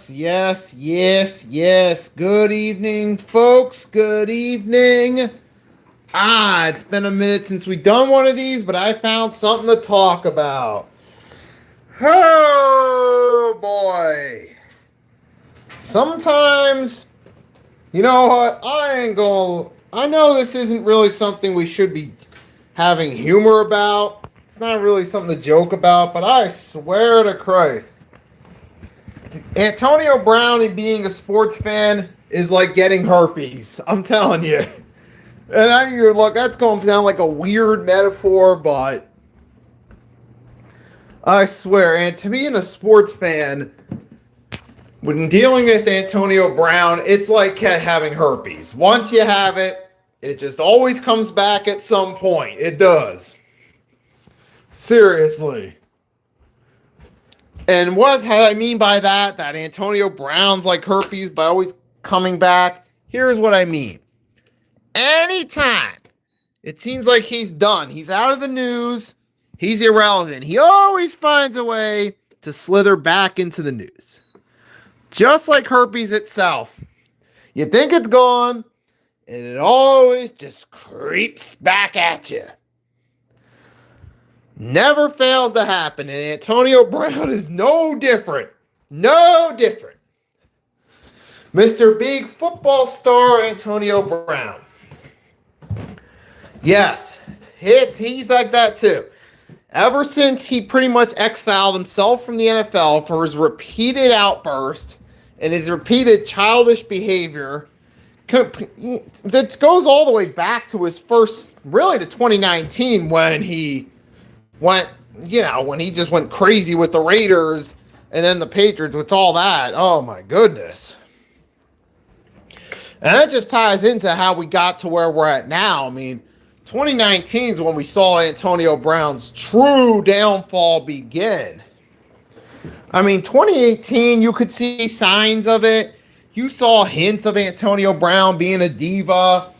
yes. Good evening, folks. Good evening. It's been a minute since we've done one of these, but I found something to talk about. Oh, boy. Sometimes, you know what? I know this isn't really something we should be having humor about. It's not really something to joke about, but I swear to Christ. Antonio Brown being a sports fan is like getting herpes. I'm telling you. And look, that's going to sound like a weird metaphor, but I swear, and to being a sports fan, when dealing with Antonio Brown, it's like having herpes. Once you have it, it just always comes back at some point. It does. Seriously. And what I mean by that Antonio Brown's like herpes by always coming back, here's what I mean. Anytime it seems like he's done, he's out of the news, he's irrelevant, he always finds a way to slither back into the news. Just like herpes itself. You think it's gone, and it always just creeps back at you. Never fails to happen, and Antonio Brown is no different. No different. Mr. Big Football Star Antonio Brown. Yes, he's like that too. Ever since he pretty much exiled himself from the NFL for his repeated outbursts and his repeated childish behavior, that goes all the way back to his first, really to 2019 when he when he just went crazy with the Raiders and then the Patriots with all that. Oh my goodness. And that just ties into how we got to where we're at now. I mean, 2019 is when we saw Antonio Brown's true downfall begin. I mean, 2018, you could see signs of it. You saw hints of Antonio Brown being a diva.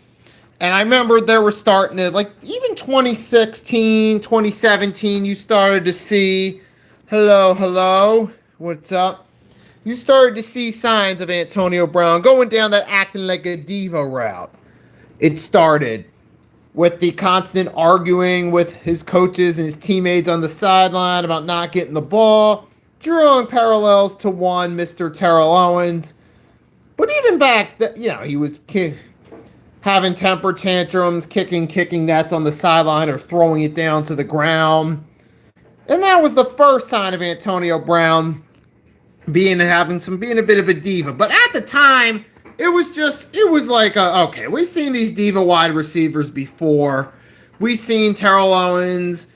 And I remember they were starting to, like, even 2016, 2017, you started to see, hello, what's up? You started to see signs of Antonio Brown going down that acting like a diva route. It started with the constant arguing with his coaches and his teammates on the sideline about not getting the ball, drawing parallels to one Mr. Terrell Owens. But even back, he was having temper tantrums, kicking nets on the sideline or throwing it down to the ground. And that was the first sign of Antonio Brown being a bit of a diva. But at the time, it was like, okay, we've seen these diva wide receivers before. We've seen Terrell Owens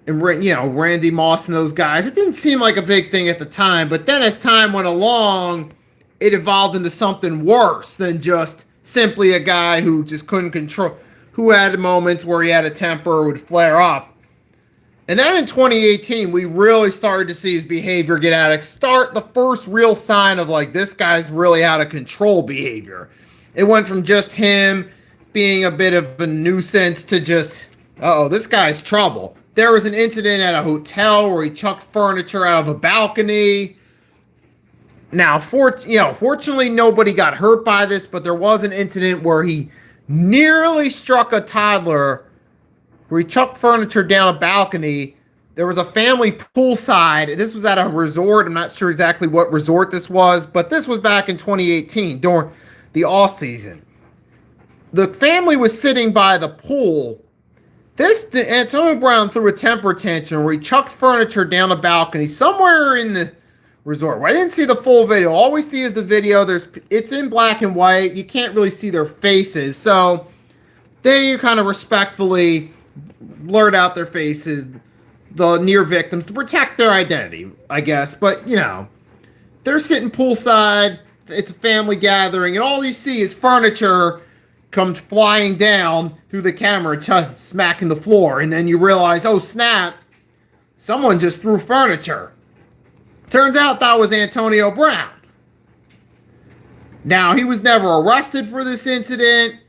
and, Randy Moss and those guys. It didn't seem like a big thing at the time. But then as time went along, it evolved into something worse than just simply a guy who just couldn't control, who had moments where he had a temper or would flare up. And then in 2018, we really started to see his behavior get the first real sign of, like, this guy's really out of control behavior. It went from just him being a bit of a nuisance to just, this guy's trouble. There was an incident at a hotel where he chucked furniture out of a balcony. Now, fortunately, nobody got hurt by this, but there was an incident where he nearly struck a toddler, where he chucked furniture down a balcony. There was a family poolside. This was at a resort. I'm not sure exactly what resort this was, but this was back in 2018 during the off season. The family was sitting by the pool. Antonio Brown threw a temper tantrum where he chucked furniture down a balcony somewhere in the resort. I didn't see the full video. All we see is the video. It's in black and white. You can't really see their faces. So they kind of respectfully blurred out their faces, the near victims, to protect their identity, I guess. But, they're sitting poolside. It's a family gathering. And all you see is furniture comes flying down through the camera, smacking the floor. And then you realize, oh, snap, someone just threw furniture. Turns out that was Antonio Brown. Now, he was never arrested for this incident,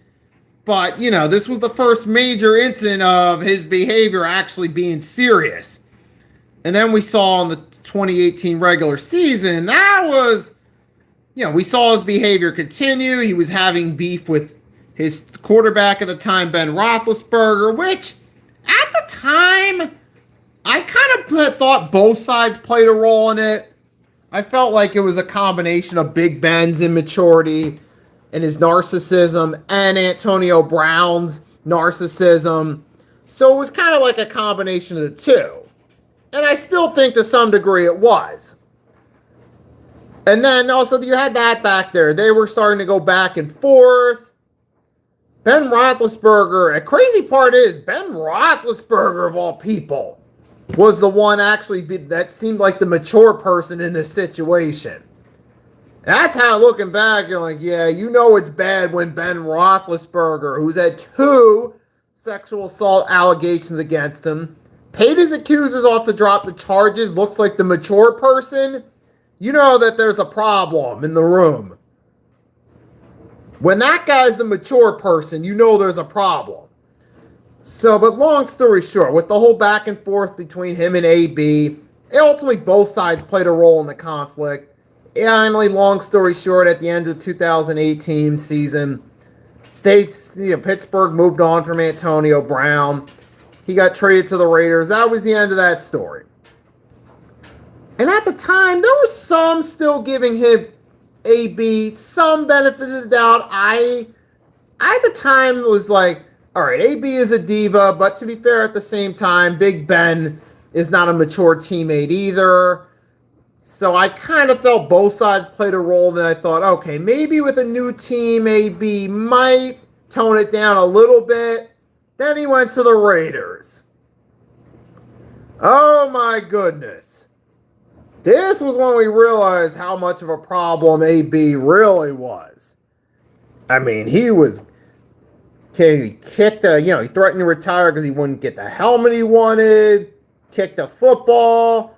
but, this was the first major incident of his behavior actually being serious. And then we saw in the 2018 regular season, that was we saw his behavior continue. He was having beef with his quarterback at the time, Ben Roethlisberger, which at the time, I kind of thought both sides played a role in it. I felt like it was a combination of Big Ben's immaturity and his narcissism and Antonio Brown's narcissism. So it was kind of like a combination of the two. And I still think to some degree it was. And then also you had that back there. They were starting to go back and forth. Ben Roethlisberger, a crazy part is Ben Roethlisberger of all people was the one that seemed like the mature person in this situation. That's how, looking back, you're like, yeah, it's bad when Ben Roethlisberger, who's had 2 sexual assault allegations against him, paid his accusers off to drop the charges, looks like the mature person, you know that there's a problem in the room. When that guy's the mature person, you know there's a problem. So, but long story short, with the whole back and forth between him and AB, ultimately both sides played a role in the conflict. Finally, long story short, at the end of the 2018 season, Pittsburgh moved on from Antonio Brown. He got traded to the Raiders. That was the end of that story. And at the time, there was some still giving him AB some benefit of the doubt. I at the time was like, all right, AB is a diva, but to be fair, at the same time, Big Ben is not a mature teammate either. So I kind of felt both sides played a role, and I thought, okay, maybe with a new team, AB might tone it down a little bit. Then he went to the Raiders. Oh my goodness. This was when we realized how much of a problem AB really was. I mean, he kicked he threatened to retire because he wouldn't get the helmet he wanted, kicked a football,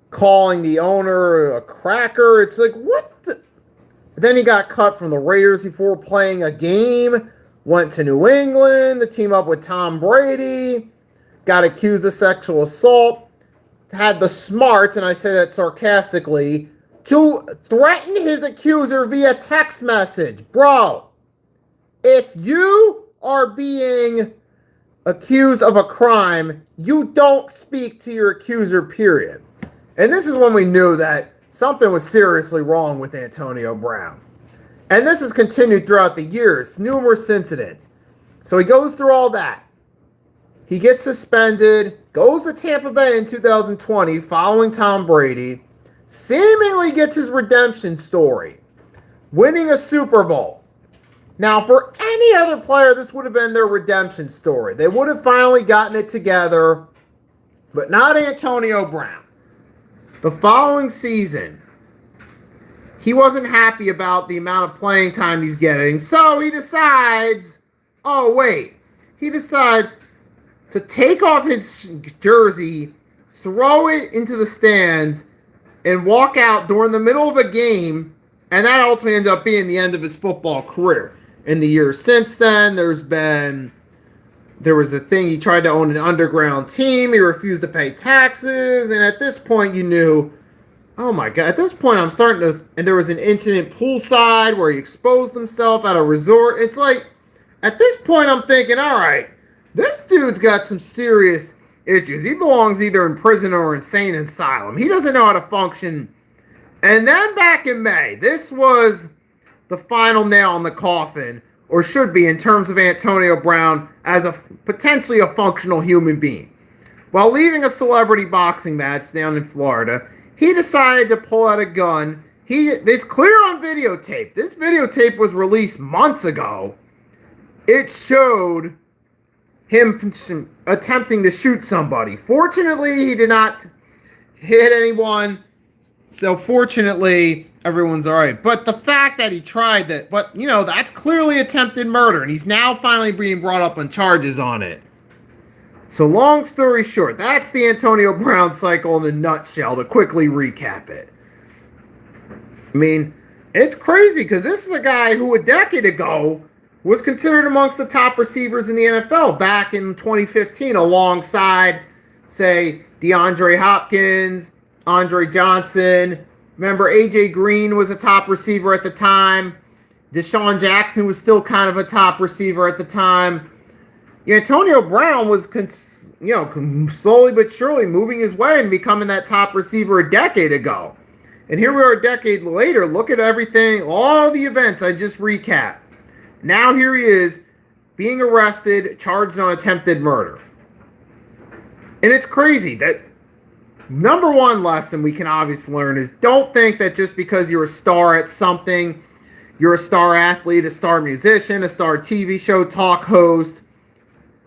calling the owner a cracker. It's like, what the? Then he got cut from the Raiders before playing a game, went to New England to team up with Tom Brady, got accused of sexual assault, had the smarts, and I say that sarcastically, to threaten his accuser via text message. Bro, if you are being accused of a crime, you don't speak to your accuser, period. And this is when we knew that something was seriously wrong with Antonio Brown. And this has continued throughout the years, numerous incidents. So he goes through all that. He gets suspended, goes to Tampa Bay in 2020 following Tom Brady, seemingly gets his redemption story, winning a Super Bowl. Now, for any other player, this would have been their redemption story. They would have finally gotten it together, but not Antonio Brown. The following season, he wasn't happy about the amount of playing time he's getting, so he decides to take off his jersey, throw it into the stands, and walk out during the middle of a game, and that ultimately ended up being the end of his football career. In the years since then, there was a thing, he tried to own an underground team, he refused to pay taxes, and at this point you knew, oh my God, at this point and there was an incident poolside where he exposed himself at a resort. It's like, at this point I'm thinking, all right, this dude's got some serious issues. He belongs either in prison or insane asylum. He doesn't know how to function. And then back in May, this was the final nail in the coffin, or should be, in terms of Antonio Brown as potentially a functional human being. While leaving a celebrity boxing match down in Florida, he decided to pull out a gun. It's clear on videotape. This videotape was released months ago. It showed him attempting to shoot somebody. Fortunately, he did not hit anyone. So fortunately, everyone's all right. But the fact that he tried that, that's clearly attempted murder, and he's now finally being brought up on charges on it. So long story short, that's the Antonio Brown cycle in a nutshell, to quickly recap it. I mean, it's crazy because this is a guy who a decade ago was considered amongst the top receivers in the NFL back in 2015, alongside, say, DeAndre Hopkins, Andre Johnson, Remember, A.J. Green was a top receiver at the time. Deshaun Jackson was still kind of a top receiver at the time. Antonio Brown was, slowly but surely moving his way and becoming that top receiver a decade ago. And here we are a decade later. Look at everything, all the events I just recapped. Now here he is being arrested, charged on attempted murder. And it's crazy that number one lesson we can obviously learn is don't think that just because you're a star at something, you're a star athlete, a star musician, a star TV show talk host,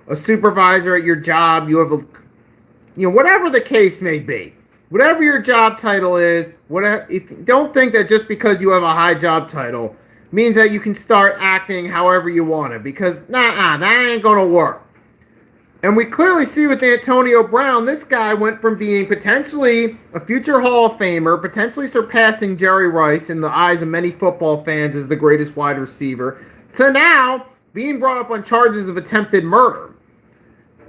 a supervisor at your job, you have whatever the case may be, whatever your job title is, don't think that just because you have a high job title means that you can start acting however you want to, because that ain't gonna work. And we clearly see with Antonio Brown, this guy went from being potentially a future Hall of Famer, potentially surpassing Jerry Rice in the eyes of many football fans as the greatest wide receiver, to now being brought up on charges of attempted murder.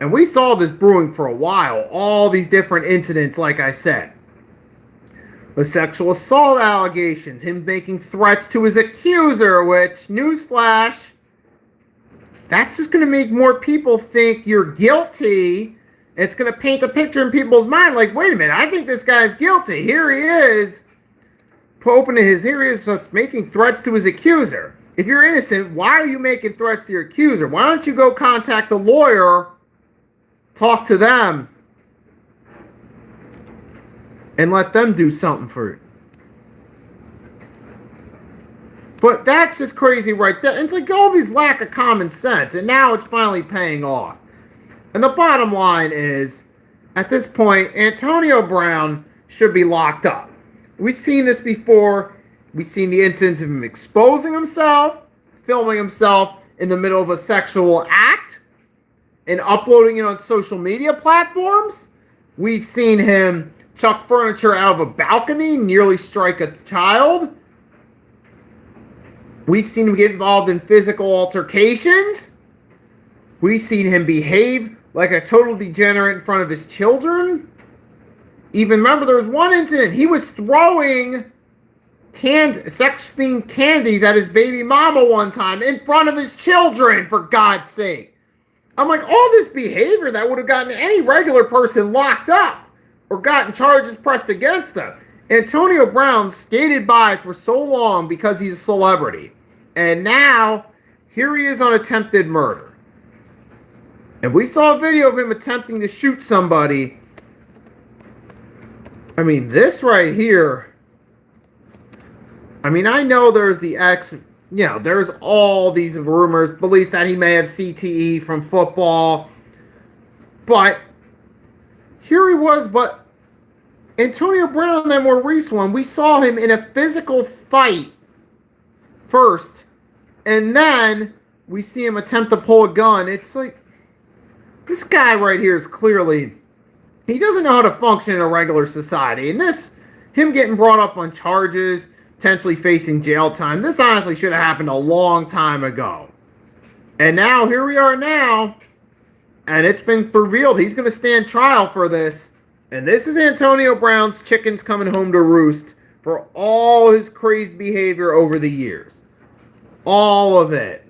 And we saw this brewing for a while, all these different incidents, like I said. The sexual assault allegations, him making threats to his accuser, which, newsflash, that's just going to make more people think you're guilty. It's going to paint the picture in people's mind like, wait a minute, I think this guy's guilty. Here he is, making threats to his accuser. If you're innocent, why are you making threats to your accuser? Why don't you go contact a lawyer, talk to them, and let them do something for you? But that's just crazy right there. And it's like all these lack of common sense. And now it's finally paying off. And the bottom line is, at this point, Antonio Brown should be locked up. We've seen this before. We've seen the incidents of him exposing himself, filming himself in the middle of a sexual act, and uploading it on social media platforms. We've seen him chuck furniture out of a balcony, nearly strike a child. We've seen him get involved in physical altercations. We've seen him behave like a total degenerate in front of his children. Even remember, there was one incident. He was throwing sex-themed candies at his baby mama one time in front of his children, for God's sake. I'm like, all this behavior that would have gotten any regular person locked up or gotten charges pressed against them. Antonio Brown skated by for so long because he's a celebrity. And now, here he is on attempted murder. And we saw a video of him attempting to shoot somebody. I mean, this right here. I mean, I know there's there's all these rumors, beliefs that he may have CTE from football. But here he was, but Antonio Brown, that more recent one, we saw him in a physical fight first, and then we see him attempt to pull a gun. It's like, this guy right here is clearly, he doesn't know how to function in a regular society. And him getting brought up on charges, potentially facing jail time, this honestly should have happened a long time ago. And now, here we are now, and it's been revealed he's going to stand trial for this. And this is Antonio Brown's chickens coming home to roost for all his crazy behavior over the years. All of it.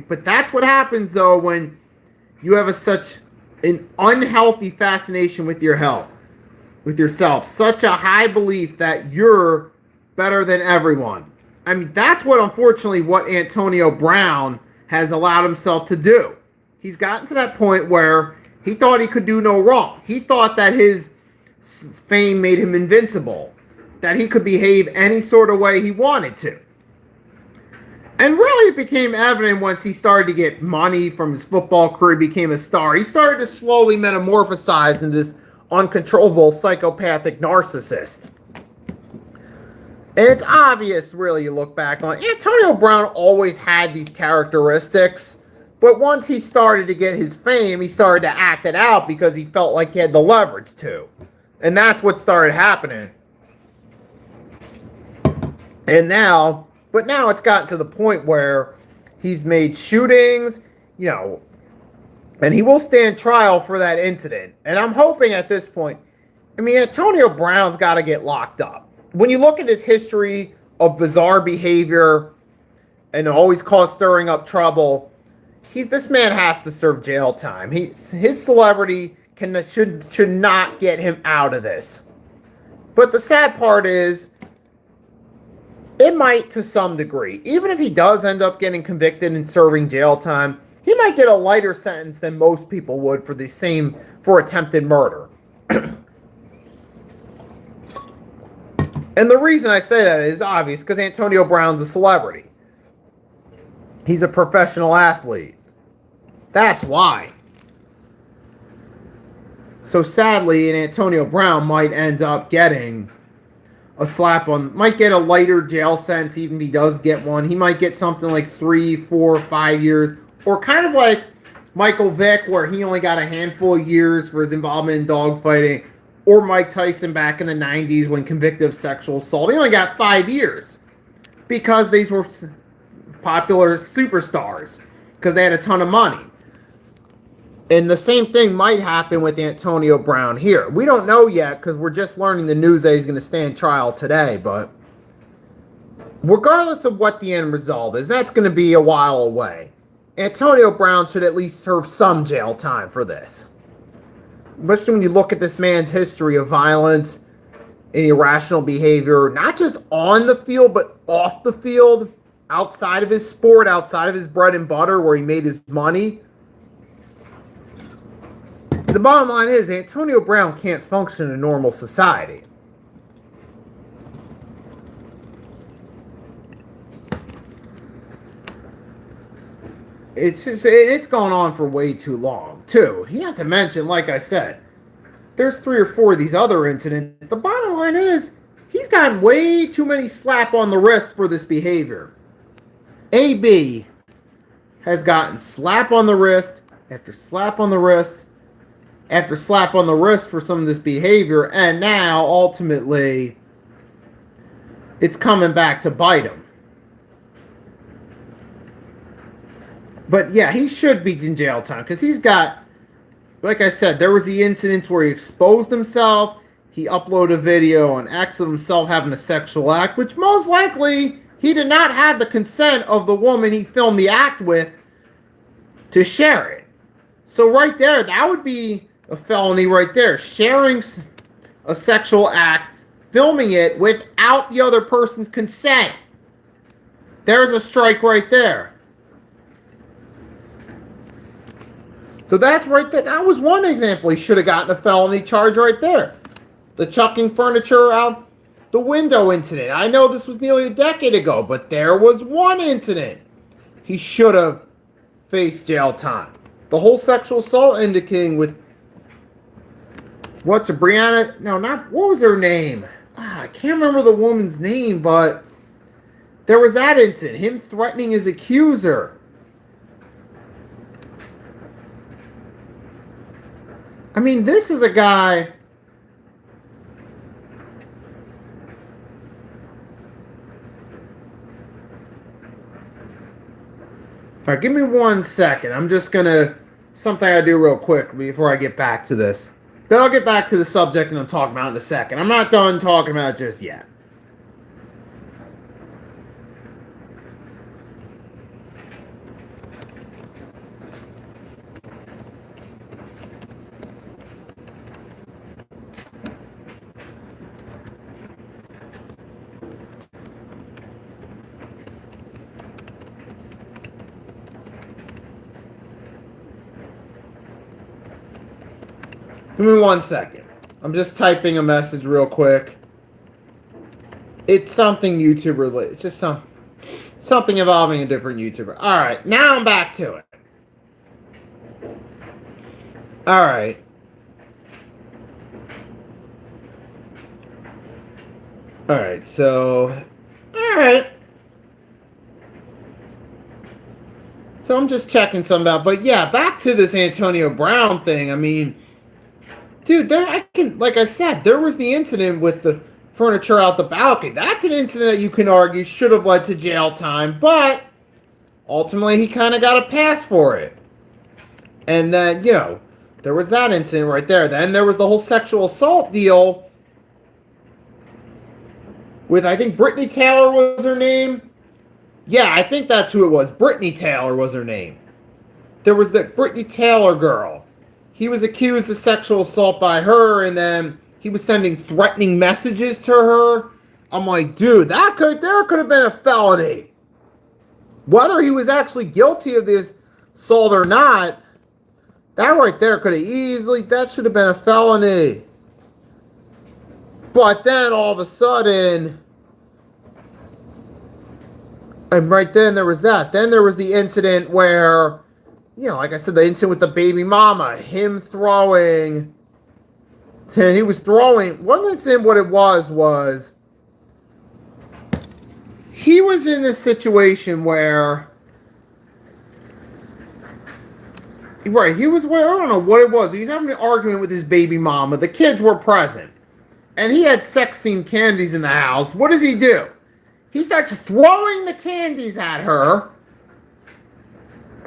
But that's what happens, though, when you have such an unhealthy fascination with your health, with yourself. Such a high belief that you're better than everyone. I mean, that's unfortunately what Antonio Brown has allowed himself to do. He's gotten to that point where he thought he could do no wrong. He thought that his fame made him invincible, that he could behave any sort of way he wanted to. And really it became evident once he started to get money from his football career, became a star. He started to slowly metamorphosize into this uncontrollable psychopathic narcissist. And it's obvious, really, you look back on, Antonio Brown always had these characteristics. But once he started to get his fame, he started to act it out because he felt like he had the leverage to. And that's what started happening. And now it's gotten to the point where he's made shootings, and he will stand trial for that incident. And I'm hoping at this point I mean, Antonio Brown's got to get locked up. When you look at his history of bizarre behavior and always cause stirring up trouble, this man has to serve jail time. His celebrity should not get him out of this. But the sad part is, it might to some degree. Even if he does end up getting convicted and serving jail time, he might get a lighter sentence than most people would for attempted murder. And the reason I say that is obvious, because Antonio Brown's a celebrity. He's a professional athlete. That's why. So sadly, Antonio Brown might end up getting might get a lighter jail sentence, even if he does get one. He might get something like 3, 4, 5 years, or kind of like Michael Vick, where he only got a handful of years for his involvement in dogfighting, or Mike Tyson back in the 90s when convicted of sexual assault. He only got 5 years because these were popular superstars, because they had a ton of money. And the same thing might happen with Antonio Brown here. We don't know yet because we're just learning the news that he's going to stand trial today. But regardless of what the end result is, that's going to be a while away. Antonio Brown should at least serve some jail time for this. Especially when you look at this man's history of violence and irrational behavior, not just on the field, but off the field, outside of his sport, outside of his bread and butter where he made his money. The bottom line is, Antonio Brown can't function in a normal society. It's gone on for way too long, too. You have to mention, like I said, there's 3 or 4 of these other incidents. The bottom line is, he's gotten way too many slap on the wrist for this behavior. AB has gotten slap on the wrist after slap on the wrist after slap on the wrist for some of this behavior, and now, ultimately, it's coming back to bite him. But yeah, he should be in jail time, because he's got, like I said, there was the incidents where he exposed himself, he uploaded a video on X of himself having a sexual act, which most likely he did not have the consent of the woman he filmed the act with to share it. So right there, that would be a felony right there. Sharing a sexual act, filming it without the other person's consent. There's a strike right there. So that's right there. That was one example. He should have gotten a felony charge right there. The chucking furniture out the window incident. I know this was nearly a decade ago, but there was one incident. He should have faced jail time. The whole sexual assault indicating with what was her name? I can't remember the woman's name, but there was that incident. Him threatening his accuser. I mean, this is a guy. All right, give me 1 second. I'm just going to, something I do real quick before I get back to this. Then I'll get back to the subject and I'm talking about in a second. I'm not done talking about it just yet. Give me 1 second. I'm just typing a message real quick. It's something YouTube related. It's just something involving a different YouTuber. All right, now I'm back to it. All right. All right, so So I'm just checking something out. But yeah, back to this Antonio Brown thing. I mean, dude, like I said, there was the incident with the furniture out the balcony. That's an incident that you can argue should have led to jail time, but ultimately he kind of got a pass for it. And then, There was that incident right there. Then there was the whole sexual assault deal with, I think, Brittany Taylor was her name. Yeah, I think that's who it was. Brittany Taylor was her name. There was the Brittany Taylor girl. He was accused of sexual assault by her, and then he was sending threatening messages to her. I'm like, dude, there could have been a felony. Whether he was actually guilty of this assault or not, that right there could have that should have been a felony. But then all of a sudden, and right then there was that. Then there was the incident where, like I said, the incident with the baby mama, him throwing, he was throwing, one incident what it was, he was in this situation where, right, he was, I don't know what it was. He was having an argument with his baby mama. The kids were present. And he had sex-themed candies in the house. What does he do? He starts throwing the candies at her.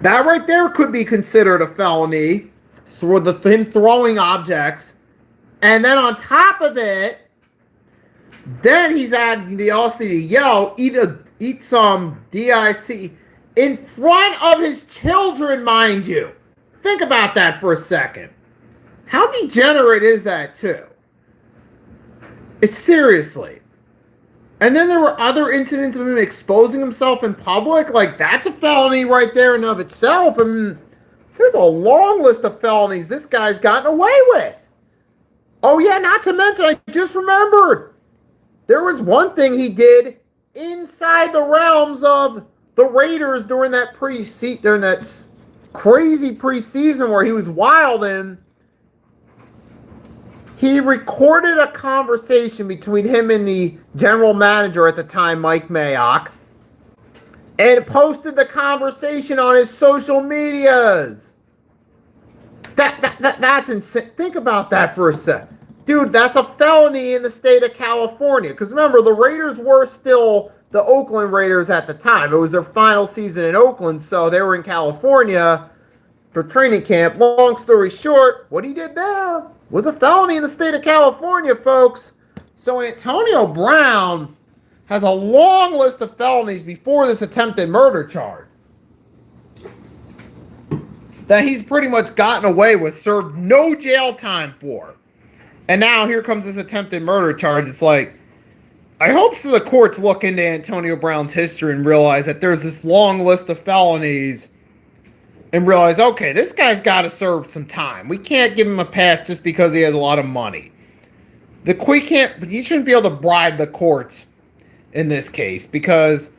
That right there could be considered a felony. Him throwing objects. And then on top of it, then he's adding the audacity to yell, eat some DIC in front of his children, mind you. Think about that for a second. How degenerate is that, too? It's seriously. And then there were other incidents of him exposing himself in public. Like, that's a felony right there in and of itself. And there's a long list of felonies this guy's gotten away with. Oh, yeah, not to mention, I just remembered. There was one thing he did inside the realms of the Raiders during that crazy preseason where he was wilding. He recorded a conversation between him and the general manager at the time, Mike Mayock, and posted the conversation on his social medias. That's insane. Think about that for a sec. Dude, that's a felony in the state of California. Because remember, the Raiders were still the Oakland Raiders at the time. It was their final season in Oakland, so they were in California for training camp. Long story short, what he did there was a felony in the state of California, folks. So Antonio Brown has a long list of felonies before this attempted murder charge that he's pretty much gotten away with, served no jail time for. And now here comes this attempted murder charge. It's like, I hope so the courts look into Antonio Brown's history and realize that there's this long list of felonies and realize, okay, this guy's got to serve some time. We can't give him a pass just because he has a lot of money. You shouldn't be able to bribe the courts in this case, because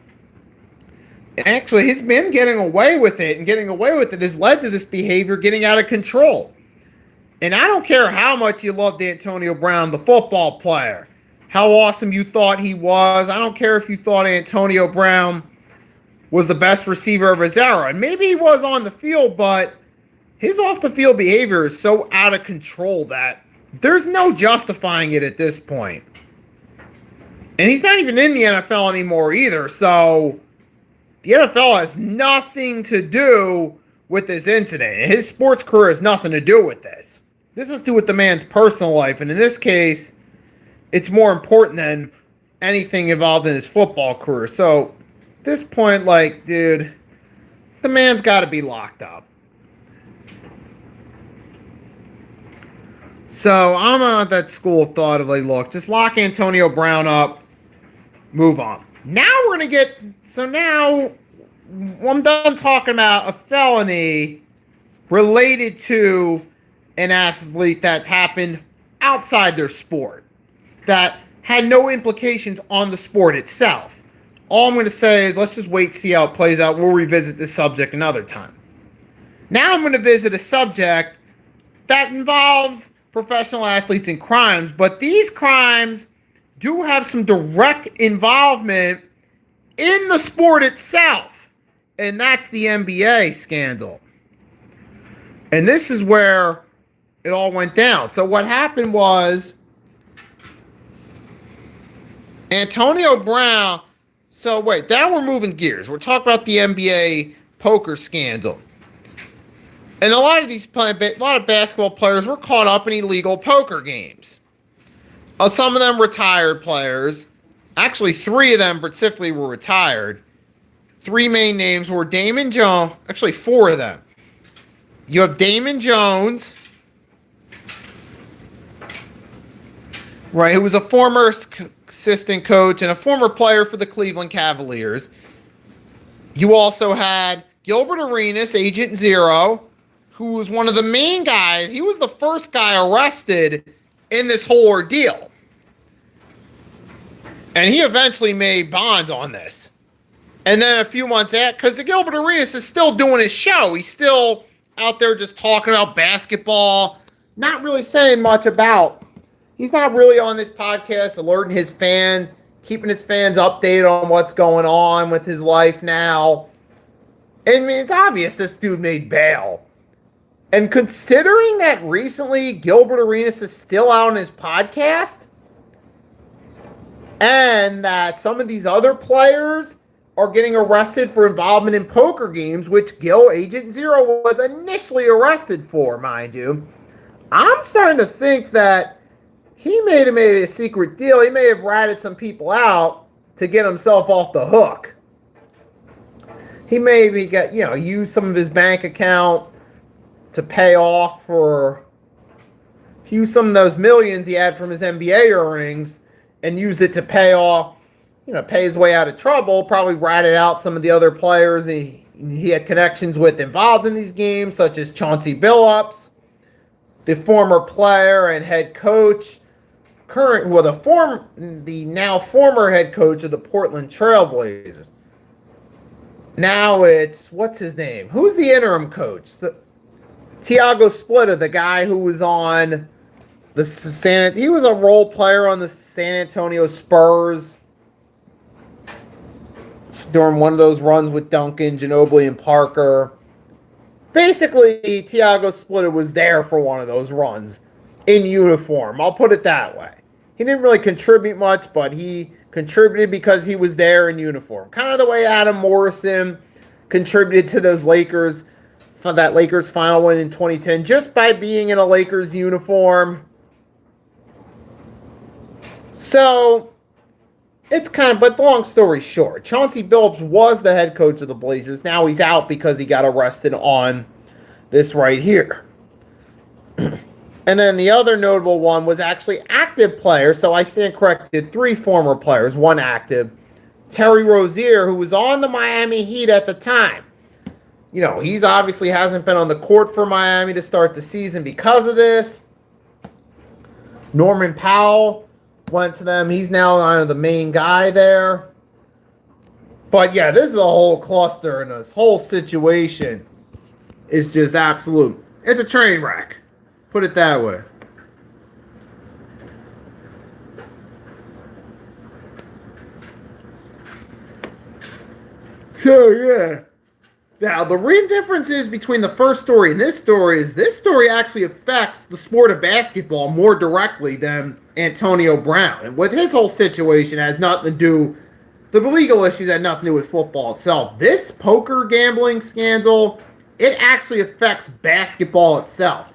actually his men getting away with it has led to this behavior getting out of control. And I don't care how much you loved Antonio Brown, the football player, how awesome you thought he was. I don't care if you thought Antonio Brown was the best receiver of his era. And maybe he was on the field, but his off-the-field behavior is so out of control that there's no justifying it at this point. And he's not even in the NFL anymore either, so the NFL has nothing to do with this incident. His sports career has nothing to do with this. This has to do with the man's personal life, and in this case, it's more important than anything involved in his football career. So, at this point, dude, the man's got to be locked up. So, I'm on that school of thought of, look, just lock Antonio Brown up, move on. Now we're going to get, now I'm done talking about a felony related to an athlete that happened outside their sport, that had no implications on the sport itself. All I'm going to say is let's just wait, see how it plays out. We'll revisit this subject another time. Now I'm going to visit a subject that involves professional athletes and crimes, but these crimes do have some direct involvement in the sport itself, and that's the NBA scandal. And this is where it all went down. So what happened was Antonio Brown. So wait, now we're moving gears. We're talking about the NBA poker scandal. And a lot of basketball players were caught up in illegal poker games. Some of them retired players. Actually, three of them specifically were retired. Three main names were Damon Jones. Actually, four of them. You have Damon Jones, right, who was a former assistant coach and a former player for the Cleveland Cavaliers. You also had Gilbert Arenas, Agent Zero, who was one of the main guys. He was the first guy arrested in this whole ordeal. And he eventually made bond on this. And then a few months after, because Gilbert Arenas is still doing his show. He's still out there just talking about basketball, not really saying much about. He's not really on this podcast alerting his fans, keeping his fans updated on what's going on with his life now. I mean, it's obvious this dude made bail. And considering that recently Gilbert Arenas is still out on his podcast, and that some of these other players are getting arrested for involvement in poker games, which Agent Zero was initially arrested for, mind you, I'm starting to think that he may have made a secret deal. He may have ratted some people out to get himself off the hook. He maybe used some of his bank account to pay off for, use some of those millions he had from his NBA earnings and used it to pay off, pay his way out of trouble, probably ratted out some of the other players he had connections with involved in these games, such as Chauncey Billups, the former player and head coach, the now former head coach of the Portland Trailblazers. Now it's, what's his name? Who's the interim coach? Tiago Splitta, the guy who was on he was a role player on the San Antonio Spurs during one of those runs with Duncan, Ginobili, and Parker. Basically, Tiago Splitta was there for one of those runs in uniform. I'll put it that way. He didn't really contribute much, but he contributed because he was there in uniform. Kind of the way Adam Morrison contributed to those Lakers, for that Lakers final win in 2010, just by being in a Lakers uniform. So, it's but long story short, Chauncey Billups was the head coach of the Blazers. Now he's out because he got arrested on this right here. And then the other notable one was actually active players. So I stand corrected, 3 former players, 1 active. Terry Rozier, who was on the Miami Heat at the time. He's obviously hasn't been on the court for Miami to start the season because of this. Norman Powell went to them. He's now the main guy there. But yeah, this is a whole cluster, and this whole situation is just absolute. It's a train wreck. Put it that way. So yeah. Now, the real difference is between the first story and this story actually affects the sport of basketball more directly than Antonio Brown. And with his whole situation has nothing to do, the legal issues had nothing to do with football itself. This poker gambling scandal, it actually affects basketball itself.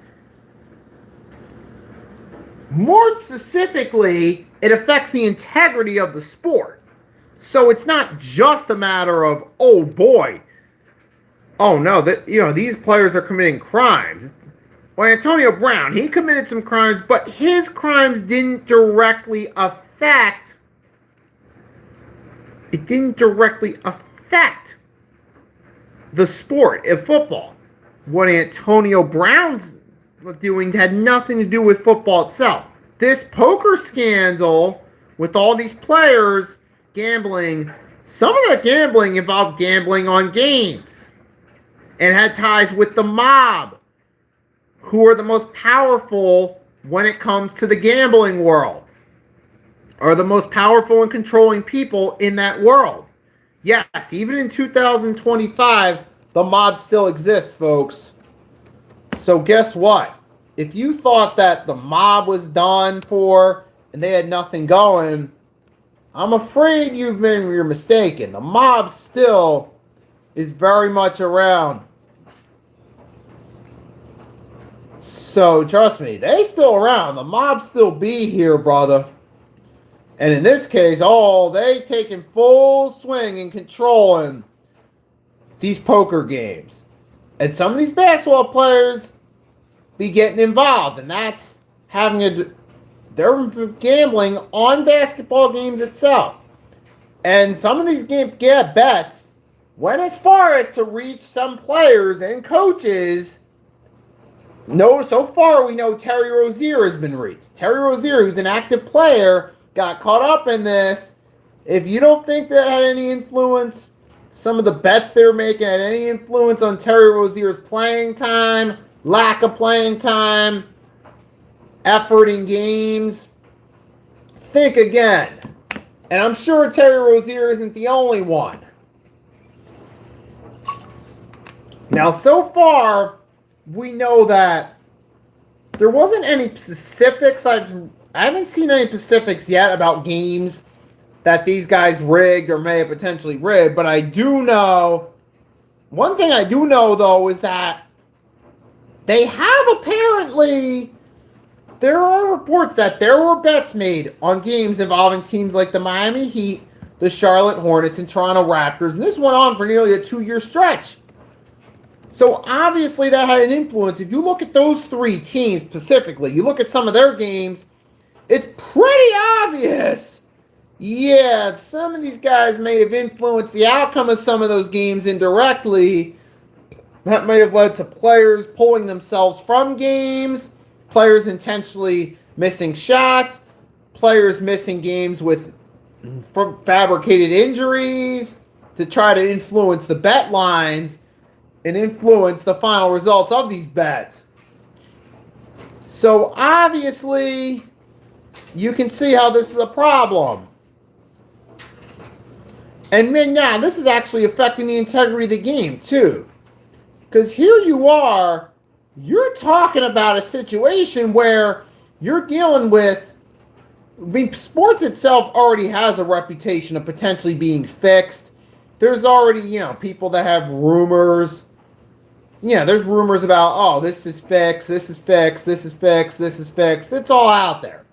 More specifically, it affects the integrity of the sport. So it's not just a matter of, oh boy, oh no, these players are committing crimes. Well, Antonio Brown, he committed some crimes, but his crimes didn't directly affect the sport of football. What Antonio Brown's doing had nothing to do with football itself. This poker scandal with all these players gambling, some of that gambling involved gambling on games and had ties with the mob, who are the most powerful when it comes to the gambling world, are the most powerful and controlling people in that world. Yes, even in 2025, the mob still exists, folks. So guess what? If you thought that the mob was done for and they had nothing going, I'm afraid you're mistaken. The mob still is very much around. So trust me, they still around. The mob still be here, brother. And in this case, they taking full swing and controlling these poker games. And some of these basketball players be getting involved, and that's they're gambling on basketball games itself. And some of these bets went as far as to reach some players and coaches. No, so far we know Terry Rozier has been reached. Terry Rozier, who's an active player, got caught up in this. If you don't think that had any influence, some of the bets they were making had any influence on Terry Rozier's playing time, lack of playing time, effort in games, think again. And I'm sure Terry Rozier isn't the only one. Now, so far, we know that there wasn't any specifics. I haven't seen any specifics yet about games that these guys rigged or may have potentially rigged. But I do know, one thing I do know, though, is that they have apparently, there are reports that there were bets made on games involving teams like the Miami Heat, the Charlotte Hornets, and Toronto Raptors. And this went on for nearly a 2-year stretch. So obviously that had an influence. If you look at those three teams specifically, you look at some of their games, it's pretty obvious. Yeah, some of these guys may have influenced the outcome of some of those games indirectly. That may have led to players pulling themselves from games, players intentionally missing shots, players missing games with fabricated injuries to try to influence the bet lines and influence the final results of these bets. So obviously, you can see how this is a problem. And then now, this is actually affecting the integrity of the game, too. Because here you are, you're talking about a situation where you're dealing with, I mean, sports itself already has a reputation of potentially being fixed. There's already, people that have rumors. Yeah, there's rumors about, this is fixed, this is fixed, this is fixed, this is fixed. It's all out there.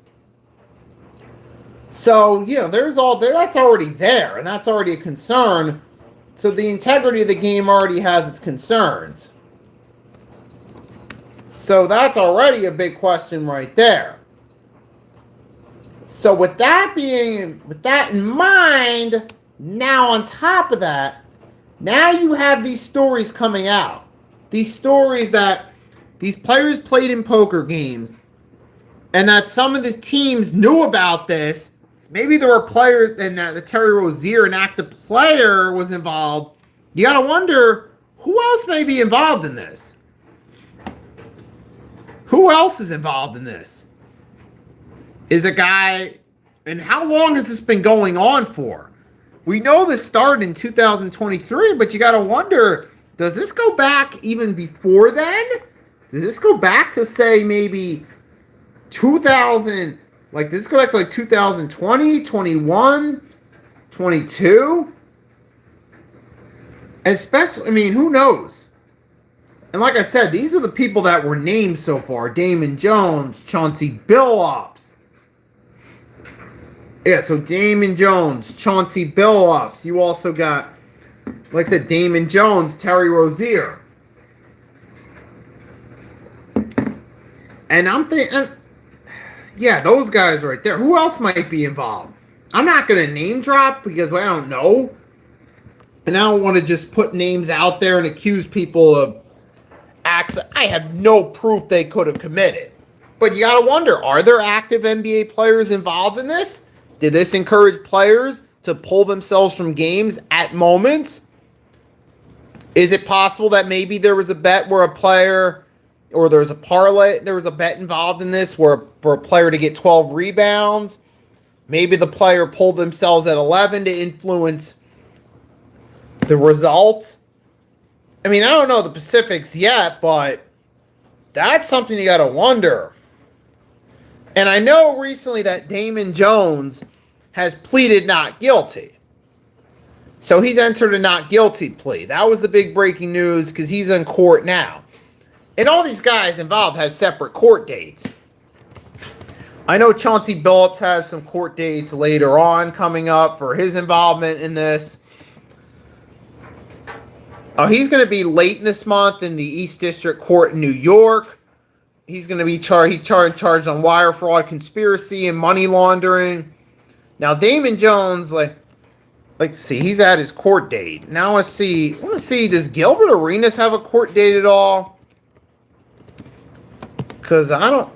So, that's already there, and that's already a concern. So the integrity of the game already has its concerns. So that's already a big question right there. So with that in mind, now on top of that, now you have these stories coming out. These stories that these players played in poker games and that some of the teams knew about this. Maybe there were players and that the Terry Rozier, an active player, was involved. You got to wonder, who else may be involved in this? Who else is involved in this? Is a guy, and how long has this been going on for? We know this started in 2023, but you got to wonder, does this go back even before then? Does this go back to, say, maybe 2000, does this go back to 2020, 21, 22? And especially, who knows? And like I said, these are the people that were named so far. Damon Jones, Chauncey Billups. Yeah, so Damon Jones, Chauncey Billups. You also got, like I said, Damon Jones, Terry Rozier. And I'm thinking, yeah, those guys right there. Who else might be involved? I'm not going to name drop because I don't know. And I don't want to just put names out there and accuse people of acts that I have no proof they could have committed. But you got to wonder, are there active NBA players involved in this? Did this encourage players to pull themselves from games at moments? Is it possible that maybe there was a bet where a player, or there was a parlay, there was a bet involved in this where for a player to get 12 rebounds? Maybe the player pulled themselves at 11 to influence the results. I don't know the specifics yet, but that's something you got to wonder. And I know recently that Damon Jones has pleaded not guilty. So he's entered a not guilty plea. That was the big breaking news because he's in court now. And all these guys involved has separate court dates. I know Chauncey Billups has some court dates later on coming up for his involvement in this. Oh, he's going to be late this month in the East District Court in New York. He's going to be charged. He's charged on wire fraud, conspiracy, and money laundering. Now, Damon Jones, like to see, he's at his court date. Now, I want to see, does Gilbert Arenas have a court date at all? Because I don't.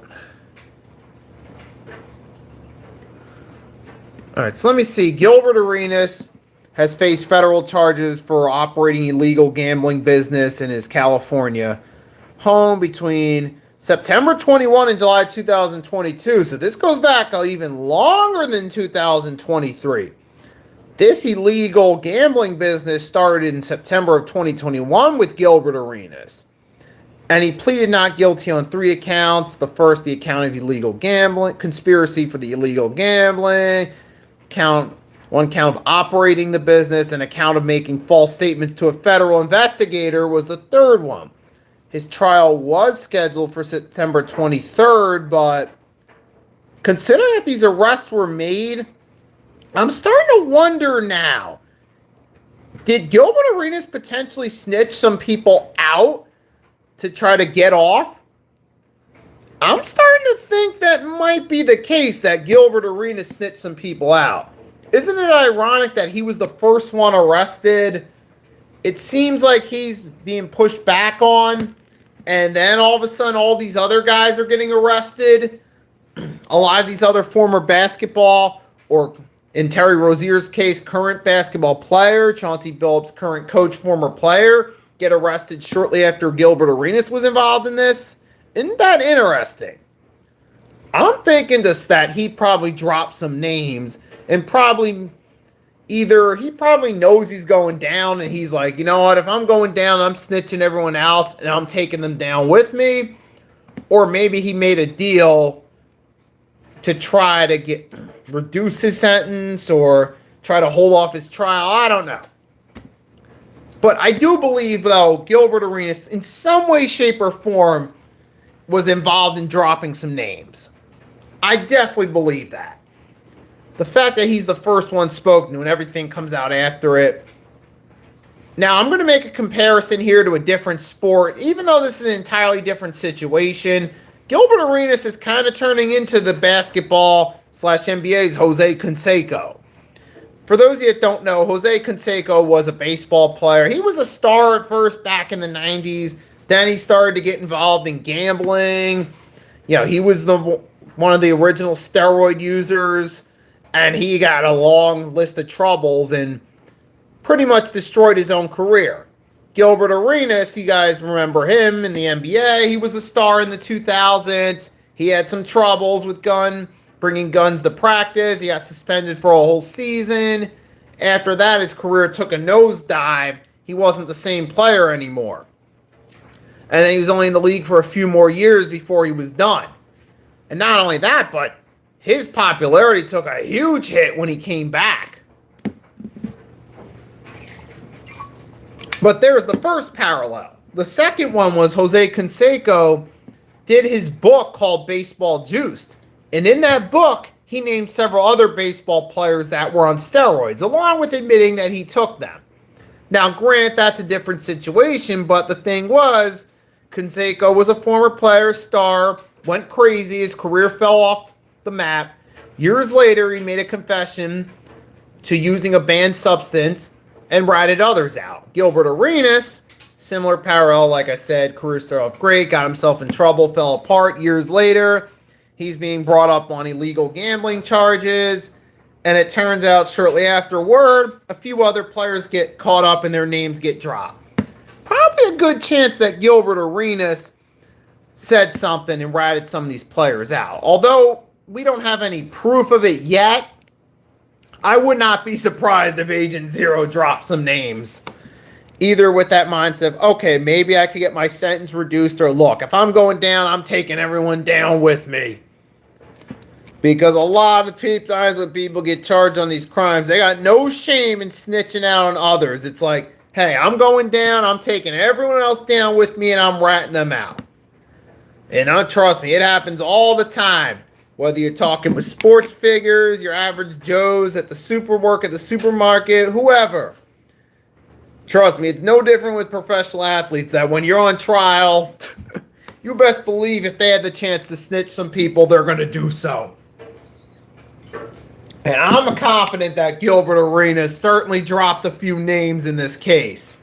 All right, so let me see. Gilbert Arenas has faced federal charges for operating illegal gambling business in his California home between September 21 and July 2022. So this goes back even longer than 2023. This illegal gambling business started in September of 2021 with Gilbert Arenas. And he pleaded not guilty on 3 accounts. The first, the account of illegal gambling, conspiracy for the illegal gambling, one count of operating the business, and a count of making false statements to a federal investigator was the third one. His trial was scheduled for September 23rd, but considering that these arrests were made, I'm starting to wonder now. Did Gilbert Arenas potentially snitch some people out to try to get off? I'm starting to think that might be the case, that Gilbert Arenas snitched some people out. Isn't it ironic that he was the first one arrested? It seems like he's being pushed back on, and then all of a sudden all these other guys are getting arrested. A lot of these other former basketball, or in Terry Rozier's case, current basketball player, Chauncey Billups' current coach, former player, get arrested shortly after Gilbert Arenas was involved in this. Isn't that interesting? I'm thinking that he probably dropped some names and probably either he probably knows he's going down and he's like, you know what, if I'm going down, I'm snitching everyone else and I'm taking them down with me. Or maybe he made a deal to try to reduce his sentence or try to hold off his trial. I don't know. But I do believe, though, Gilbert Arenas, in some way, shape, or form, was involved in dropping some names. I definitely believe that. The fact that he's the first one spoken to and everything comes out after it. Now, I'm going to make a comparison here to a different sport. Even though this is an entirely different situation, Gilbert Arenas is kind of turning into the basketball/NBA's Jose Canseco. For those of you that don't know, Jose Canseco was a baseball player. He was a star at first back in the 90s. Then he started to get involved in gambling. You know, he was one of the original steroid users, and he got a long list of troubles and pretty much destroyed his own career. Gilbert Arenas, you guys remember him in the NBA. He was a star in the 2000s. He had some troubles with bringing guns to practice. He got suspended for a whole season. After that, his career took a nosedive. He wasn't the same player anymore. And then he was only in the league for a few more years before he was done. And not only that, but his popularity took a huge hit when he came back. But there's the first parallel. The second one was Jose Canseco did his book called Baseball Juiced. And in that book, he named several other baseball players that were on steroids, along with admitting that he took them. Now, granted, that's a different situation, but the thing was, Canseco was a former player, star, went crazy, his career fell off the map. Years later, he made a confession to using a banned substance and ratted others out. Gilbert Arenas, similar parallel, like I said, career started off great, got himself in trouble, fell apart. Years later, he's being brought up on illegal gambling charges, and it turns out shortly afterward, a few other players get caught up and their names get dropped. Probably a good chance that Gilbert Arenas said something and ratted some of these players out. Although we don't have any proof of it yet, I would not be surprised if Agent Zero dropped some names. Either with that mindset of, okay, maybe I could get my sentence reduced, or look, if I'm going down, I'm taking everyone down with me. Because a lot of times when people get charged on these crimes, they got no shame in snitching out on others. It's like, hey, I'm going down, I'm taking everyone else down with me, and I'm ratting them out. And trust me, it happens all the time. Whether you're talking with sports figures, your average Joes at the supermarket, whoever. Trust me, it's no different with professional athletes that when you're on trial, you best believe if they had the chance to snitch some people, they're going to do so. And I'm confident that Gilbert Arenas certainly dropped a few names in this case.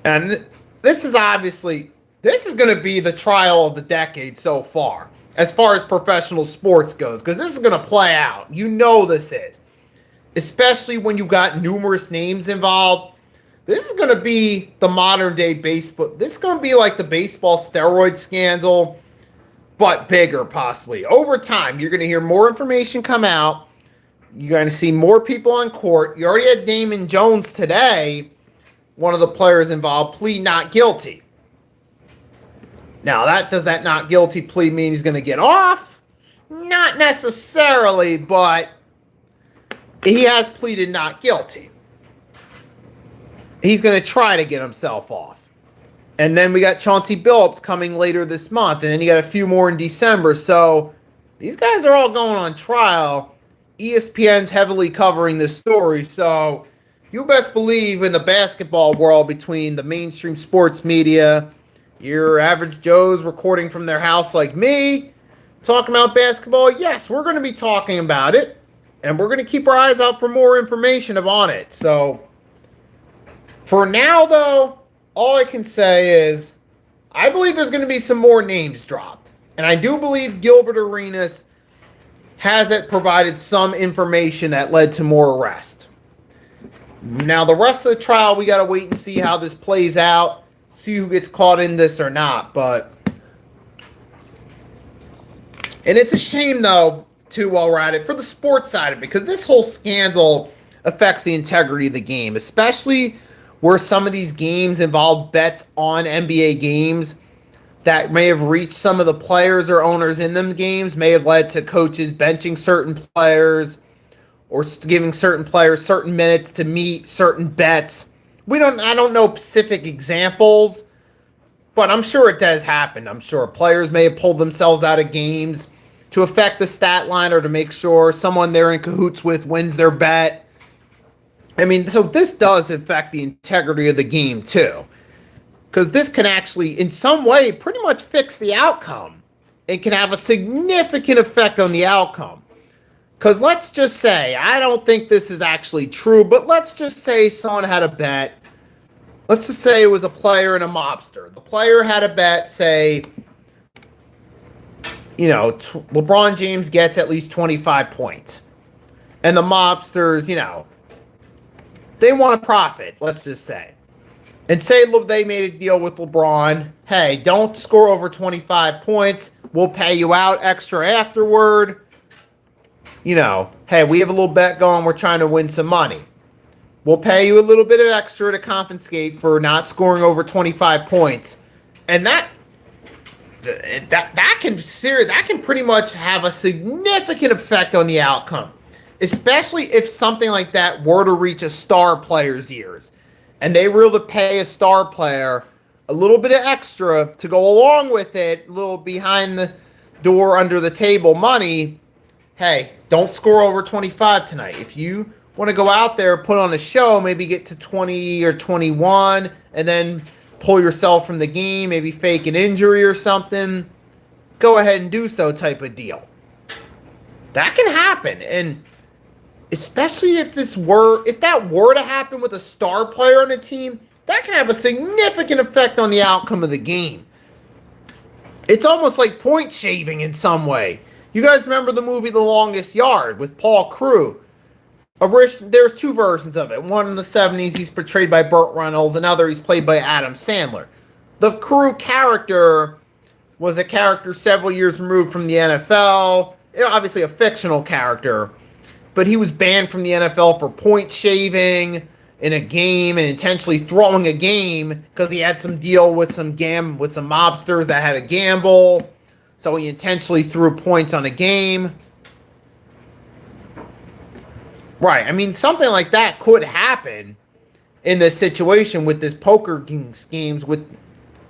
And this is going to be the trial of the decade so far as professional sports goes, because this is going to play out. You know this is. Especially when you got numerous names involved. This is going to be the modern day baseball. This is going to be like the baseball steroid scandal, but bigger possibly. Over time, you're going to hear more information come out. You're going to see more people on court. You already had Damon Jones today, one of the players involved, plead not guilty. Now, does that not guilty plea mean he's going to get off? Not necessarily, but he has pleaded not guilty. He's going to try to get himself off. And then we got Chauncey Billups coming later this month. And then you got a few more in December. So these guys are all going on trial. ESPN's heavily covering this story. So you best believe in the basketball world, between the mainstream sports media, your average Joes recording from their house like me, talking about basketball, yes, we're going to be talking about it. And we're going to keep our eyes out for more information on it. So for now, though, all I can say is I believe there's going to be some more names dropped. And I do believe Gilbert Arenas has provided some information that led to more arrest. Now, the rest of the trial, we got to wait and see how this plays out, see who gets caught in this or not. And it's a shame, though, too, while we're at it, for the sports side of it, because this whole scandal affects the integrity of the game, especially where some of these games involve bets on NBA games that may have reached some of the players or owners in them games, may have led to coaches benching certain players or giving certain players certain minutes to meet certain bets. I don't know specific examples, but I'm sure it does happen. I'm sure players may have pulled themselves out of games to affect the stat line or to make sure someone they're in cahoots with wins their bet. I mean, so this does affect the integrity of the game, too. Because this can actually, in some way, pretty much fix the outcome. It can have a significant effect on the outcome. Because let's just say, I don't think this is actually true, but let's just say someone had a bet. Let's just say it was a player and a mobster. The player had a bet, say, LeBron James gets at least 25 points. And the mobsters, they want to profit, let's just say. And say they made a deal with LeBron. Hey, don't score over 25 points. We'll pay you out extra afterward. Hey, we have a little bet going. We're trying to win some money. We'll pay you a little bit of extra to compensate for not scoring over 25 points. And that can pretty much have a significant effect on the outcome. Especially if something like that were to reach a star player's ears. And they were able to pay a star player a little bit of extra to go along with it, a little behind the door, under the table money. Hey, don't score over 25 tonight. If you want to go out there, put on a show, maybe get to 20 or 21, and then pull yourself from the game, maybe fake an injury or something, go ahead and do so type of deal. That can happen. And especially if that were to happen with a star player on a team, that can have a significant effect on the outcome of the game. It's almost like point shaving in some way. You guys remember the movie The Longest Yard with Paul Crewe? There's two versions of it. One in the 70s, he's portrayed by Burt Reynolds. Another, he's played by Adam Sandler. The Crewe character was a character several years removed from the NFL. Obviously a fictional character. But he was banned from the NFL for point shaving in a game and intentionally throwing a game because he had some deal with some mobsters that had a gamble. So he intentionally threw points on a game. Right. I mean, something like that could happen in this situation with this poker schemes with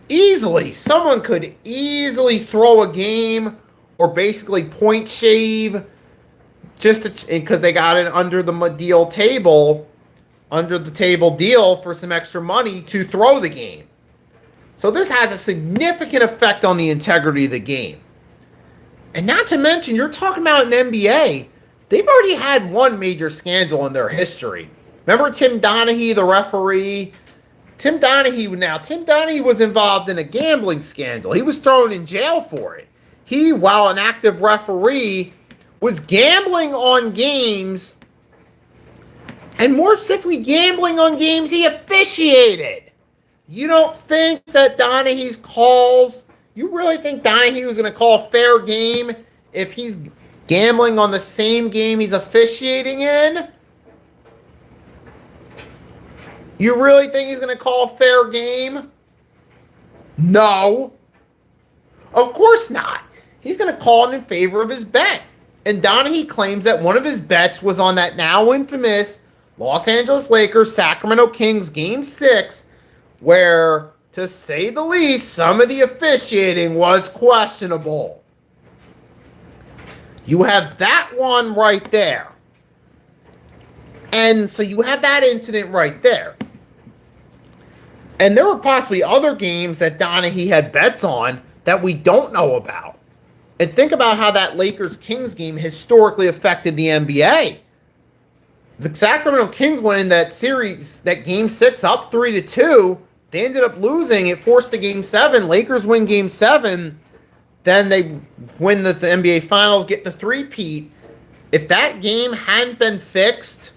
Easily, someone could easily throw a game or basically point shave just because they got it under the table deal for some extra money to throw the game. So this has a significant effect on the integrity of the game. And not to mention, you're talking about an NBA. They've already had one major scandal in their history. Remember Tim Donaghy, the referee? Tim Donaghy was involved in a gambling scandal. He was thrown in jail for it. He, while an active referee, was gambling on games, and more specifically gambling on games he officiated. You don't think that Donaghy's calls, you really think Donaghy was going to call a fair game if he's gambling on the same game he's officiating in? You really think he's going to call a fair game? No. Of course not. He's going to call it in favor of his bet. And Donaghy claims that one of his bets was on that now infamous Los Angeles Lakers Sacramento Kings Game 6, where, to say the least, some of the officiating was questionable. You have that one right there. And so you have that incident right there. And there were possibly other games that Donaghy had bets on that we don't know about. And think about how that Lakers-Kings game historically affected the NBA. The Sacramento Kings went in that series, that Game 6, up 3-2. They ended up losing. It forced the Game 7. Lakers win Game 7. Then they win the NBA Finals, get the three-peat. If that game hadn't been fixed,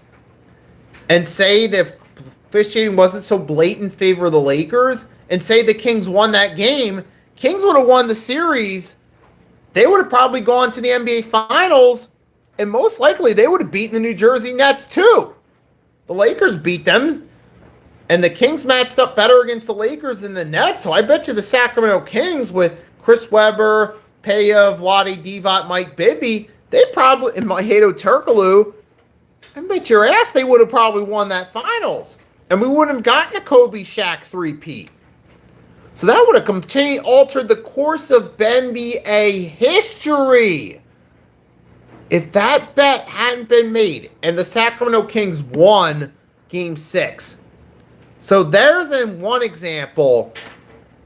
and say the officiating wasn't so blatant in favor of the Lakers, and say the Kings won that game, Kings would have won the series. They would have probably gone to the NBA Finals, and most likely they would have beaten the New Jersey Nets too. The Lakers beat them, and the Kings matched up better against the Lakers than the Nets, so I bet you the Sacramento Kings with Chris Webber, Peja, Vlade Divac, Mike Bibby, they probably, and Hedo Turkoglu, I bet your ass they would have probably won that Finals. And we wouldn't have gotten a Kobe Shaq three-peat. So that would have completely altered the course of NBA history. If that bet hadn't been made and the Sacramento Kings won Game 6. So there's one example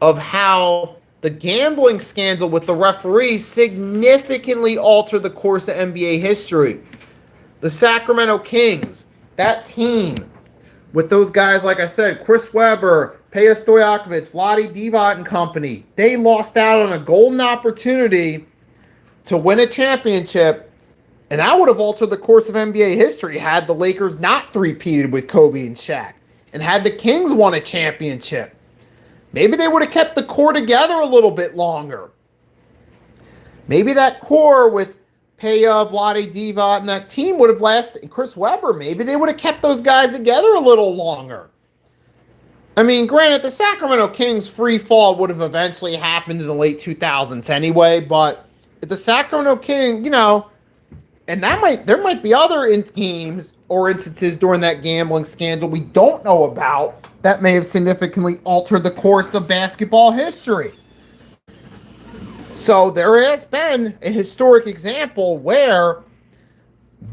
of how the gambling scandal with the referees significantly altered the course of NBA history. The Sacramento Kings, that team, with those guys, like I said, Chris Webber, Peja Stojakovic, Vlade Divac and company, they lost out on a golden opportunity to win a championship, and that would have altered the course of NBA history had the Lakers not three-peated with Kobe and Shaq, and had the Kings won a championship. Maybe they would have kept the core together a little bit longer. Maybe that core with Peja, Vlade Divac, and that team would have lasted. Chris Webber, maybe they would have kept those guys together a little longer. I mean, granted, the Sacramento Kings free fall would have eventually happened in the late 2000s anyway, but if the Sacramento Kings, and there might be other games or instances during that gambling scandal we don't know about that may have significantly altered the course of basketball history. So there has been a historic example where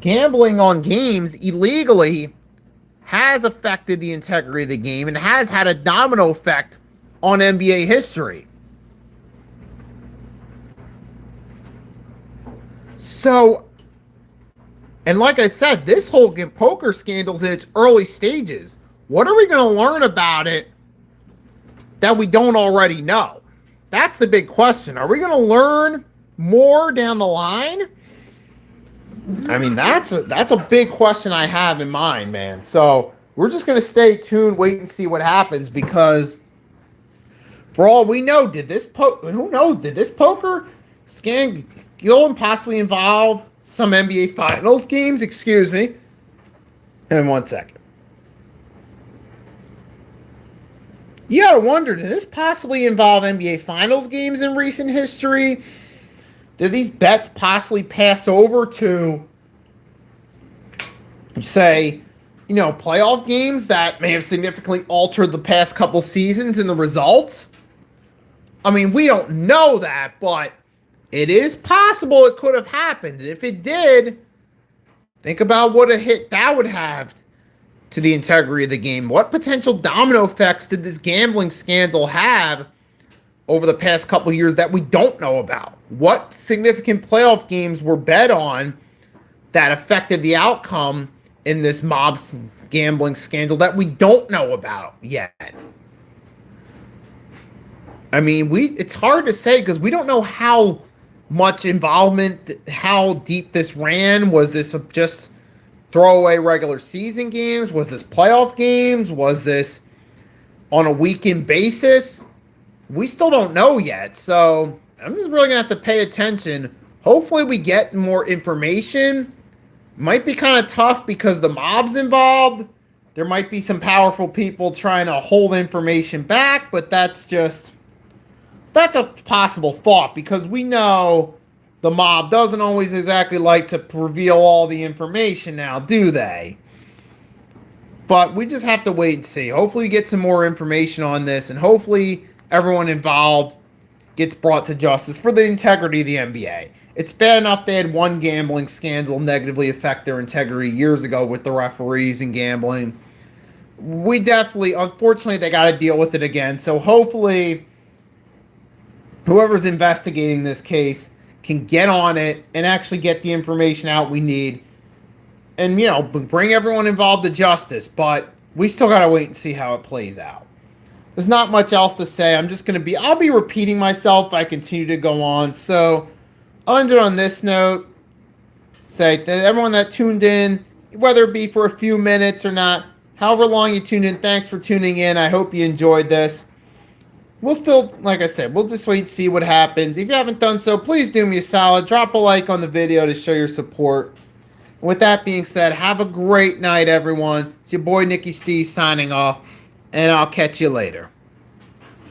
gambling on games illegally has affected the integrity of the game and has had a domino effect on NBA history. So, and like I said, this whole poker scandal is in its early stages. What are we going to learn about it that we don't already know? That's the big question. Are we going to learn more down the line? I mean, that's a big question I have in mind, man. So we're just going to stay tuned, wait and see what happens, because for all we know, did this poker scandal possibly involve some NBA Finals games? Excuse me. In 1 second. You gotta wonder, did this possibly involve NBA Finals games in recent history? Did these bets possibly pass over to, say, playoff games that may have significantly altered the past couple seasons and the results? I mean, we don't know that, but it is possible it could have happened. And if it did, think about what a hit that would have to the integrity of the game. What potential domino effects did this gambling scandal have over the past couple of years that we don't know about? What significant playoff games were bet on that affected the outcome in this mob gambling scandal that we don't know about yet? I mean, it's hard to say because we don't know how much involvement, how deep this ran. Was this just throwaway regular season games? Was this playoff games? Was this on a weekend basis? We still don't know yet. So I'm just really going to have to pay attention. Hopefully we get more information. Might be kind of tough because the mob's involved. There might be some powerful people trying to hold information back, but that's a possible thought because we know the mob doesn't always exactly like to reveal all the information now, do they? But we just have to wait and see. Hopefully we get some more information on this, and hopefully everyone involved gets brought to justice for the integrity of the NBA. It's bad enough they had one gambling scandal negatively affect their integrity years ago with the referees and gambling. Unfortunately, they got to deal with it again. So hopefully whoever's investigating this case can get on it and actually get the information out we need and, bring everyone involved to justice. But we still got to wait and see how it plays out. There's not much else to say. I'll be repeating myself if I continue to go on. So I'll end it on this note. Say to everyone that tuned in, whether it be for a few minutes or not, however long you tuned in, thanks for tuning in. I hope you enjoyed this. We'll still, like I said, we'll just wait and see what happens. If you haven't done so, please do me a solid. Drop a like on the video to show your support. With that being said, have a great night, everyone. It's your boy, Nicky Steve, signing off, and I'll catch you later.